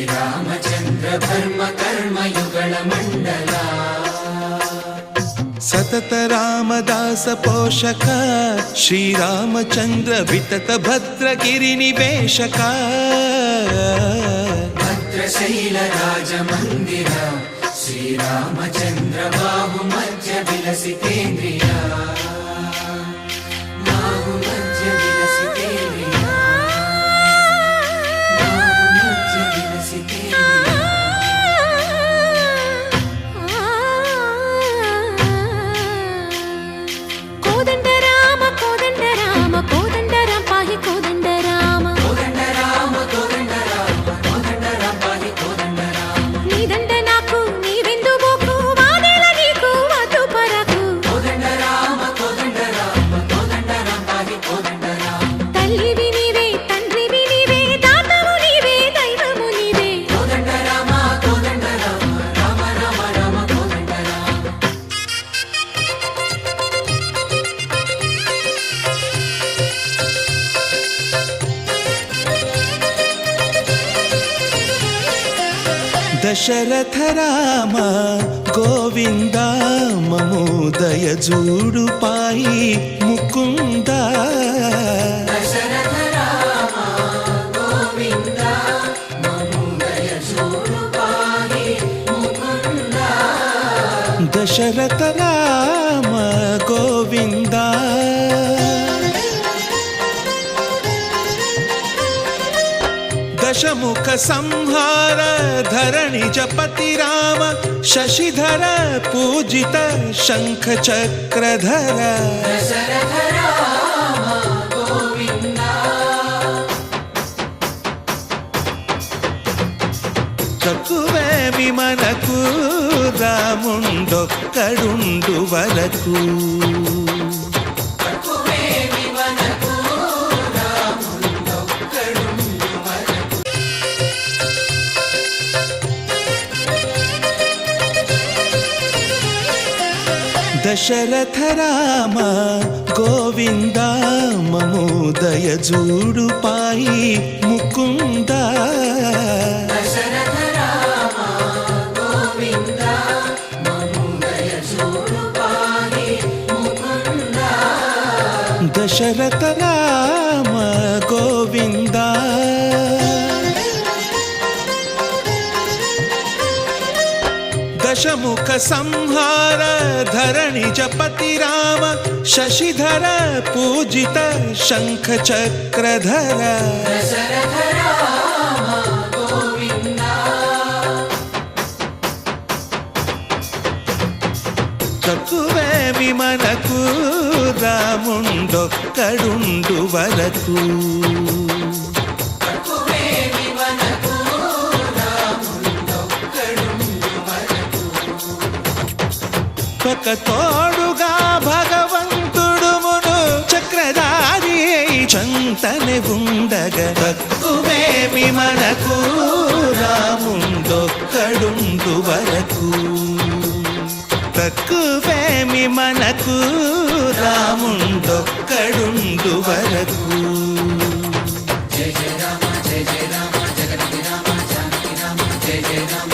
ಶ್ರೀರಾಮಚಂದ್ರ ಧರ್ಮ ಕರ್ಮಯುಗಳ ಮಂಡಲ ಸತತ ರಾಮದಾಸ ಪೋಷಕ ಶ್ರೀರಾಮಚಂದ್ರ ವಿತತ ಭದ್ರಗಿರಿ ನಿವೇಶಕ ಭದ್ರಶೈಲ ರಾಜ ಮಂದಿರ ಶ್ರೀರಾಮಚಂದ್ರ ಬಾಹು ಮಧ್ಯ ವಿಲಸಿತೇಂದ್ರಿಯ ಬಾಹು ಮಧ್ಯ ವಿಲಸಿತೇಂದ್ರಿಯ ಬಾಹು ಮಧ್ಯ ವಿಲಸಿತೇಂದ್ರಿಯ దశరథ రామ గోవింద మమోదయ జూడు పాయి ముకుంద దశరథ రామ గోవింద మమోదయ జూడు పాయి ముకుంద దశరథ రామ గోవింద दशमुख संहार धरणि जपति राम शशिधर पूजित शंख चक्रधर दशरथ राम गोविंद తక్కువేమి మనకు రాముండొక్కడుండు వరకు దశరథ రామ గోవింద మమోదయ జూడు పాయి ముకుంద దశరథ రామ గోవింద మమోదయ జూడు పాయి ముకుంద దశరథ రామ గోవింద दशमुख संहार धरणि जपति राम शशिधर पूजित शंख चक्रधर दशरथ राम गोविंद తక్కువేమి మనకు రాముండొక్కడుండు వరకు ఒక తోడుగా భగవంతుడు మును చక్రధారి చంతనే ఉండగా తక్కువేమి మనకు రాముండొక్కడుండు వరకు తక్కువేమి మనకు రాముండొక్కడుండు వరకు జయ జయ రామ జయ జయ రామ జగతి రామ జానకి రామ జయ జయ రామ